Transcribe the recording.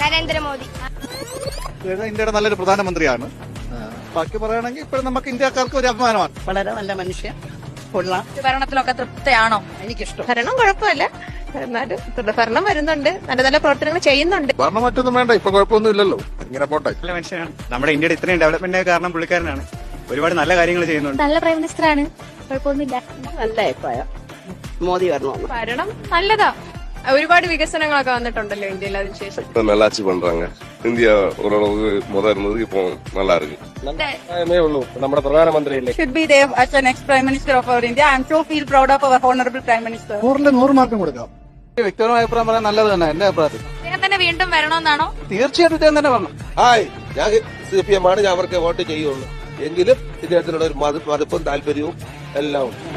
നരേന്ദ്രമോദി ഇന്ത്യയുടെ നല്ലൊരു പ്രധാനമന്ത്രിയാണ്. ബാക്കി പറയുകയാണെങ്കിൽ ഇപ്പോഴും നമുക്ക് ഇന്ത്യക്കാർക്ക് ഒരു അഭിമാനമാണ്. വളരെ നല്ല മനുഷ്യൻ, കൊള്ളാം. ഭരണത്തിലൊക്കെ തൃപ്തിയാണോ? എനിക്കിഷ്ടം. ഭരണം കുഴപ്പമില്ല, എന്നാലും ഭരണം വരുന്നുണ്ട്, നല്ല നല്ല പ്രവർത്തനങ്ങൾ ചെയ്യുന്നുണ്ട്. ഭരണം മറ്റൊന്നും വേണ്ട, ഇപ്പൊ കുഴപ്പമൊന്നും ഇല്ലല്ലോ, ഇങ്ങനെ പോട്ടെ. നല്ല മനുഷ്യനാണ്. നമ്മുടെ ഇന്ത്യയുടെ ഇത്രയും ഡെവലപ്മെന്റ് കാരണം പുള്ളിക്കാരനാണ്. ഒരുപാട് നല്ല കാര്യങ്ങൾ ചെയ്യുന്നുണ്ട്. നല്ല പ്രൈം മിനിസ്റ്റർ ആണ്, കുഴപ്പമൊന്നുമില്ല. നല്ല അഭിപ്രായം. മോദി വരണമെന്ന്. ഭരണം നല്ലതാ, ഒരുപാട് വികസനങ്ങളൊക്കെ വന്നിട്ടുണ്ടല്ലോ ഇന്ത്യയിൽ അതിനുശേഷം. நல்லா ஆட்சி பண்றாங்க. இந்தியா ஓரளவு முதல் இருந்தது இப்போ நல்லா இருக்கு. നമ്മുടെ പ്രധാനമന്ത്രിയല്ലേ. Should be there as the next Prime Minister of our India. I am so feel proud of our Honorable Prime Minister. 100 മാർക്കും കൊടുക്കാം. വ്യക്തിപരമായ അഭിപ്രായം പറയാൻ നല്ലത് തന്നെ എന്റെ അഭിപ്രായത്തിൽ. അദ്ദേഹം തന്നെ വീണ്ടും വരണമെന്നാണോ? തീർച്ചയായിട്ടും ഇദ്ദേഹം തന്നെ പറഞ്ഞു. ഹായ്, ഞാൻ CPM ആണ്, ഞാൻ അവർക്ക് വോട്ട് ചെയ്യുള്ളൂ. എങ്കിലും ഇദ്ദേഹത്തിനുള്ള ഒരു മതിപ്പും താല്പര്യവും എല്ലാം ഉണ്ട്.